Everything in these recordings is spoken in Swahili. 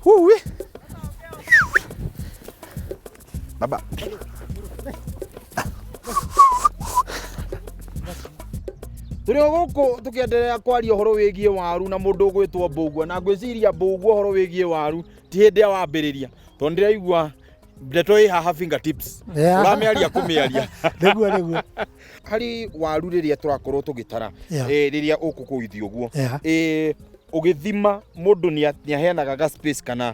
Hui. Baba. Turi guku tukiendelea kwaria horo wigie waru na mundu gwitwo Mbugua na ngwiciria Mbugua horo wigie waru ti hindi ya wambiriria tondu ndiraigua ndeto i haha fingertips uramiaria kumiaria niguo hari waru riria turakorwo tugitara riria ukukuithio guo ugithima mundu ni aheanaga ga space kana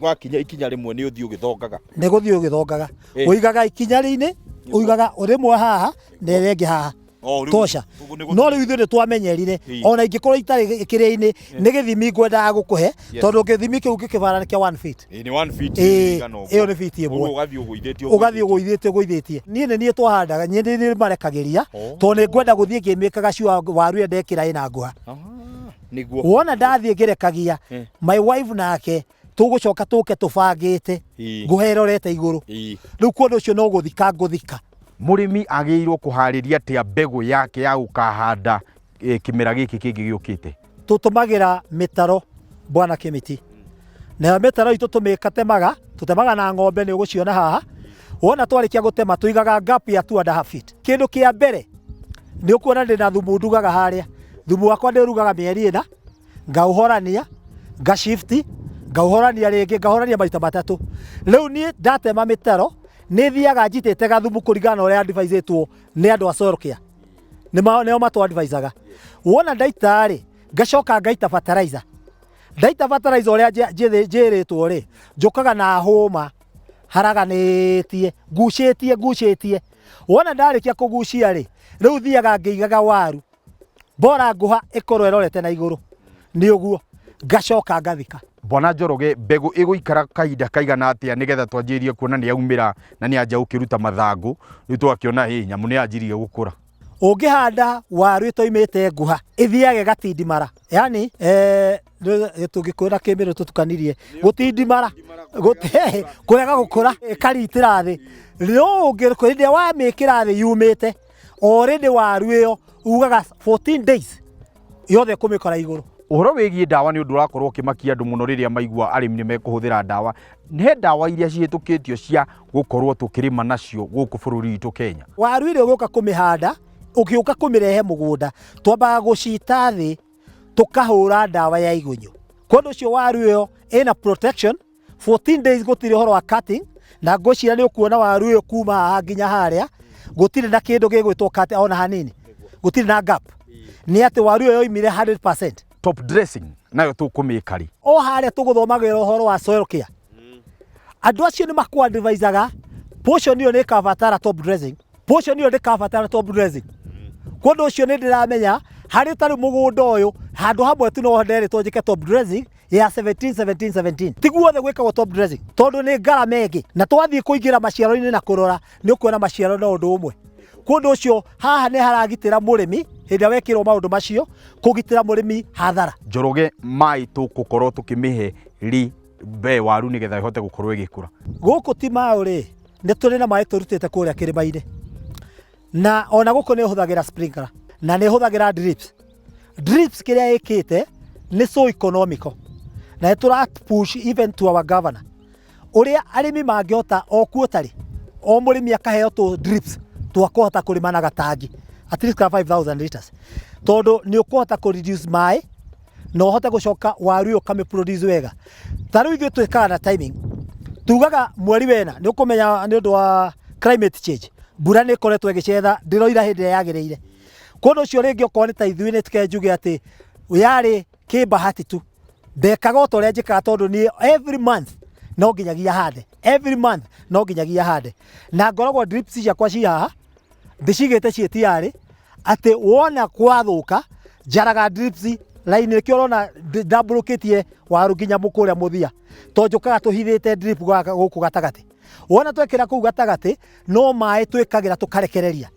wakinya ikinya rimwe ni uthio githongaga ni guthio githongaga uigaga ikinya rini uigaga urimwe haha na irengi haha tosha no riu ithuĩ twamenyerire ona ingĩkorwo itarĩ kĩrĩa-inĩ nĩ gĩthimi ngwendaga gũkũhe tondũ gĩthimi kĩu gĩkĩbarana kĩa 1 feet ni 1 feet ĩyo nĩ feet ĩmwe ũgathiĩ ũgũithĩtie niĩ nĩ niĩ twahandaga niĩ nĩ marekagĩria tondũ nĩ ngwenda gũthiĩ ngĩmĩkaga ciwa waru ĩyo ndekĩra ĩna nguha nĩguo wona ndathiĩ ngĩrekagia my wife nake tũgũcoka tũke tũbangĩte ngũhe ĩrorete igũrũ rĩu kũndũ ũcio no gũthika ngũthika murimi agĩirwo kuhariria tia mbegu yake ya ukahanda kimera giki kingi giukite tutumagira mitaro bwana Kimiti na mitaro itu tumikatemaga tutemaga na ng'ombe ni uguciona haha wona twarikia gutema tuigaga gap ya 2.5 feet kindu kia mbere ni ukuona ndina thumu ndugaga haria thumu wakwa ndirugaga mieri ina ngauhorania ngashifti ngauhorania ringi ngauhorania maita matatu riu ni ndatema mitaro nĩ thiaga njitĩte gathumu kũringana na ũrĩa advice-ĩtwo nĩ andũ a soil care nĩo matũ advice-aga wona ndaita rĩ ngacoka ngaita fertilizer ndaita fertilizer ũrĩa njĩrĩtwo rĩ njũkaga na hũma haraganĩtie ngucĩtie wona ndarĩkia kũgucia rĩ rĩu thiaga ngĩigaga waru bora nguha ĩkorwo ĩrorete na igũrũ nĩ ũguo ngacoka ngathika Bwana Njoroge mbegu iguikara kahinda kaigana atia nigetha twanjirie kuona ni yaumira na ni anja ukiruta mathangu riu twakiona nyamu ni yanjirie gukura ungihanda waru itoimite nguha ithiage gatindimara yani tugikura kimiro tutukanirie gutindimara kurega gukura karitira thi riu ungirikuria wa mikira thi yumite already waru iyo ugaga 14 days yothe kumikora iguru uhoro wigie dawa ni undu urakorwo kimakia andu muno riria maigua arimi ni mekuhuthira dawa ne dawa iria cihetukitio cia gukorwo tukirima nacio guku bururi witu Kenya waru ile ugoka kumihanda ukiuka kumirehe mugunda twambaga gucita thi tukahura dawa ya igunyo kondo cio waru iyo ina protection 14 days gutire horo wa cutting na ngocira ni ukuona waru iyo kuma haha nginya haria gutire na kindu gigwitwo cut ona hanini gutire na gap ni ati waru iyo imire 100% top dressing nayo tukumikari o haria tuguthomagira horo wa soil care andu acio ni makwa advice-aga portion iyo ni kavatara top dressing portion iyo ni kavatara top dressing kondo ucio ni ndiramenya hari tari mugunda uyu handu hamwe tu no ndere tonjike top dressing ya 17 tiguothe gwikagwo top dressing tondu ni ngarama ingi na twathie kuingira maciaro-ini na kurora ni ukuona maciaro na undu umwe kondo ucio haha ni haragitira murimi hindi wekirwo maundu macio kugitira murimi hathara Njoroge mai tugukorwo tukimihe ri be waru nigetha ihote gukorwo igikura guku ti mauri ni turi na mai turutite kuria kirima-ini na ona guku ni huthagira sprinkler na ni huthagira drips kiria ikite ni so economical na tura push even to our governor uria arimi mangihota o kuotari o murimi akaheo to drips twakuhota kurima na gatangi at least 5000 liters tondu ni ukuhota ku reduce mai no hota gucoka waru yo kame produce wega taru ithu twikaga na timing tugaga mweri wena ni ukumenya ni undu wa climate change mbura ni koretwo igicetha ndiroira hindi yagirire kondo ucio ringi okorwo ni ta ithui ni tikenjuge ati yari kibahati tu ndekaga o toria njikaga tondu ni every month no nginyagia hande every month no nginyagia hande na ngoragwo drips ciakwa ci haha ndicigite cietiari ati wona kwathuka njaraga drips line ikio rona ndambulukitie waru nginya mukuria muthia to njukaga tuhithite drip guku gatagati wona twekira kuu gatagati no mai twikagira tukarekereria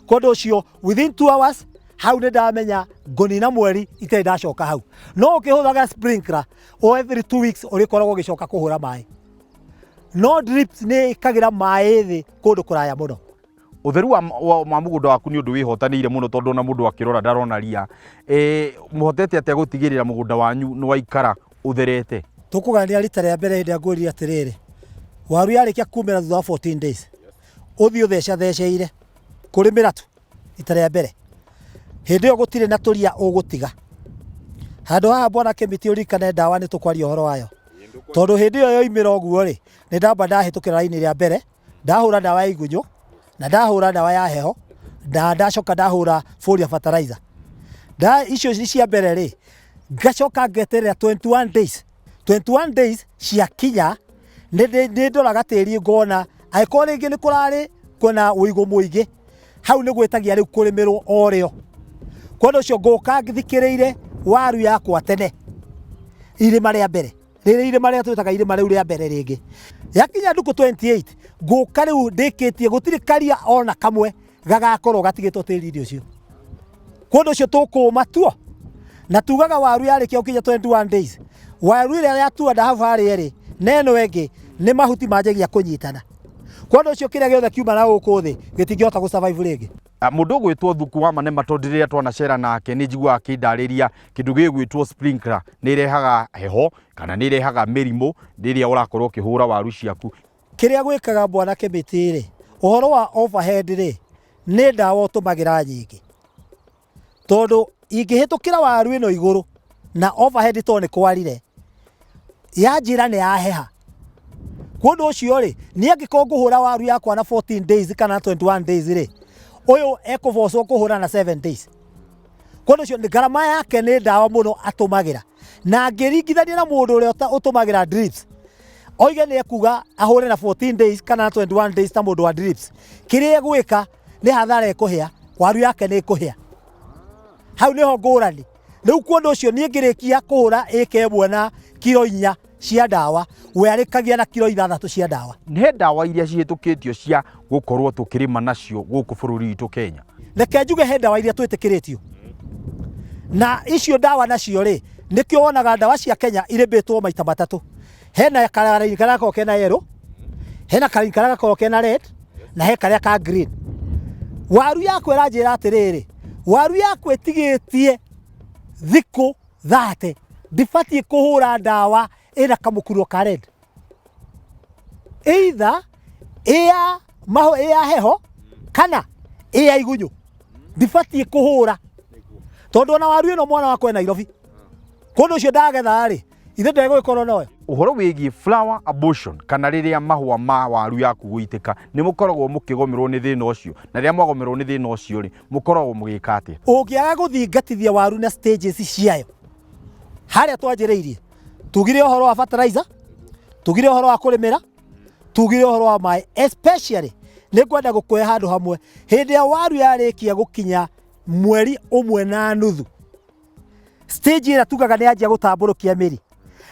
kondo ucio within 2 hours hau ni ndamenya ngunina mweri ite ndacoka hau no ukihuthaga sprinkler o every 2 weeks urikoragwo gicoka kuhura mai no drips ni ikagira mai thi kundu kuraya muno utheru wa mugunda waku ni undu wihotanire muno tondu na mundu akirora ndarona ria muhotete atia gutigirira mugunda wanyu ni waikara utherete tukugania rita rĩa mbere hĩndĩ ngũria atiriri waru yarĩkia kumĩra thutha wa 14 days uthio theceire kurimira tu rita rĩa mbere hĩndĩ ĩyo gũtirĩ na tũria ũgũtiga handũ haha bwana Kĩmĩtĩ ũrikane ndawa nĩ tũkwaria ũhoro wayo tondũ hĩndĩ ĩyo yoimĩra ũguo rĩ nĩ ndamba ndahĩtũkĩra raini rĩa mbere ndahũra ndawa ya igunyũ na ndahũra ndawa ya heho na ndacoka ndahũra foliar fertilizer icio cia mbere rĩ ngacoka ngeterera 21 days cia kinya nĩ ndoraga tĩri ngona angĩkorwo rĩngĩ nĩ kũrarĩ kwĩna ũigũ mũingĩ hau nĩ gwĩtagia rĩu kũrĩmĩrwo orĩo kwa ũndũ ũcio ngũka ngithikĩrĩire waru yakwa tene irĩma rĩa mbere rĩrĩ irĩma rĩa twĩtaga irĩma rĩu rĩa mbere rĩngĩ yakinya nduku 28 ngũka rĩu ndĩkĩtie gũtirĩ karia ona kamwe gagakorwo gatigĩtwo tĩri-inĩ ũcio kwa ũndũ ũcio tũkũũma tuo na tugaga waru yarĩkia gũkinya 21 days waru ĩrĩa yatua ndahabu harĩa rĩ na ĩno ĩngĩ nĩ mahuti manjagia kũnyitana kwa ũndũ ũcio kĩrĩa gĩothe kiuma na gũkũ thĩ gĩtingĩhota gũ-survive rĩngĩ. Mũndũ ũgwĩtwo Thuku wa Manema tondũ rĩrĩa twanacera nake nĩ njiguaga akĩndarĩria kĩndũ gĩgwĩtwo sprinkler nĩ irehaga heho kana nĩ irehaga mĩrimũ rĩrĩa ũrakorwo ũkĩhũra waru ciaku. Kĩrĩa gwĩkaga bwana Kĩmĩtĩ rĩ ũhoro wa overhead rĩ nĩ ndawa ũtũmagĩra nyingĩ tondũ ingĩhĩtũkĩra waru ĩno igũrũ na overhead to nĩ kwarire yanjĩra nĩ yaheha kwa ũndũ ũcio rĩ niĩ angĩkorwo ngũhũra waru yakwa na 14 days kana 21 days rĩ ũyũ ekũbocwo kũhũra na 7 days kwa ũndũ ũcio ngarama yake nĩ ndawa mũno atũmagĩra na ngĩringithania na mũndũ ũrĩa ũtũmagĩra drips oige nĩ ekuga ahũre na 14 days kana 21 days ta mũndũ wa drips kĩrĩa gwĩka nĩ hathara ekũhĩa waru yake nĩ ĩkũhĩa hau nĩho ngũrani rĩu kwa ũndũ ũcio niĩ ngĩrĩkia kũhũra ĩka ĩmwe na kiro 4 cia ndawa we arĩkagia na kiro 6 cia ndawa. Nĩ ndawa iria cihĩtũkĩtio cia gũkorwo tũkĩrĩma nacio gũkũ bũrũri witũ Kenya. Reke njuge he ndawa iria twĩtĩkĩrĩtio na icio ndawa nacio rĩ nĩkĩo wonaga ndawa cia Kenya irĩmbĩtwo maita matatũ hena karaini karako kena yellow hena karaini karako kena red na he karĩa ka green. Waru yakwe ranjĩra atĩrĩrĩ waru yakwe ĩtigĩtie thikũ 30 ndibatiĩ kũhũra ndawa ĩna kamũkuro ka red either ĩya heho kana ĩya igunyũ ndibatiĩ kũhũra tondũ ona waru ĩno mwana wakwa Nairobi kwa ũndũ ũcio ndagetha rĩ ithe ndegũgĩkorwo nayo. Ũhoro wĩgiĩ flower abortion kana rĩrĩa mahũa ma waru yaku gũitĩka nĩ mũkoragwo mũkĩgomerwo nĩ thĩna ũcio na rĩrĩa mwagomerwo nĩ thĩna ũcio rĩ mũkoragwo mũgĩka atĩa? Ũngĩaga gũthingatithia waru na stages ciayo harĩa twanjĩrĩirie tugire ũhoro wa fertilizer tugire ũhoro wa kũrĩmĩra tugire ũhoro wa maĩ especially nĩ ngwenda gũkũhe handũ hamwe hĩndĩ ya waru yarĩkia gũkinya mweri ũmwe na nuthu stage ĩrĩa tugaga nĩ yanjia gũtambũrũkia mĩri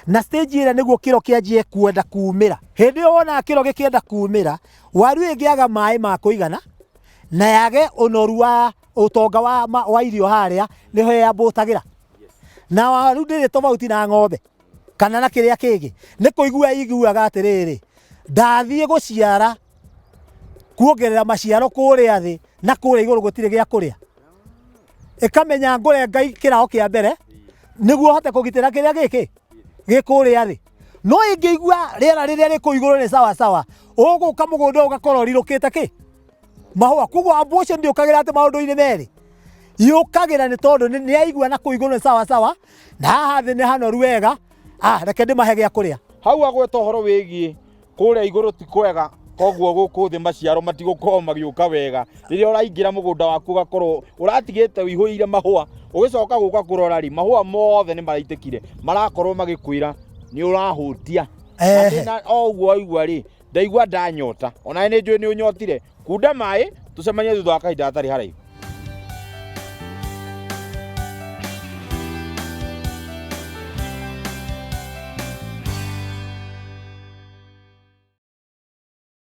na stage ĩrĩa nĩguo kĩro kĩanjie kwenda kumĩra hĩndĩ ĩyo wona kĩro gĩkĩenda kumĩra waru ĩngĩaga maĩ ma kũigana na yage ũnoru wa ũtonga wa irio harĩa nĩho yambũtagĩra na waru ndĩrĩ tofauti na ng'ombe kana na kĩrĩa kĩngĩ nĩ kũigua iguaga atĩrĩrĩ ndathiĩ gũciara kuongerera maciaro kũrĩa thĩ na kũrĩa igũrũ gũtirĩ gĩa kũrĩa ĩkamenya ngũrenga kĩrao kĩa mbere nĩguo hote kũgitĩra kĩrĩa gĩkĩ gĩkũrĩa thĩ no ĩngĩigua rĩera rĩrĩa rĩkũ igũrũ nĩ sawa sawa ũgũka mũgũnda ũgakorwo rirũkĩte kĩ mahũa koguo abortion ndĩũkagĩra atĩ maũndũ-inĩ merĩ yũkagĩra nĩ tondũ nĩ aigua na kũigũrũ nĩ sawa sawa na haha thĩ nĩ hanoru wega reke ndĩmahe gĩa kũrĩa. Hau agweta ũhoro wĩgiĩ kũrĩa igũrũ ti kwega koguo gũkũ thĩ maciaro matigũkorwo magĩũka wega rĩrĩa ũraingĩra mũgũnda waku ũgakorwo ũratigĩte wĩihũire mahũa ũgĩcoka gũka kũrora rĩ mahũa mothe nĩ maraitĩkire marakorwo magĩkwĩra nĩ ũrahũtia o ũguo waigua rĩ ndaigua ndanyota ona nĩ njũĩ nĩ ũnyotire kunda maĩ tũcemanie thutha wa kahinda gatarĩ haraihu.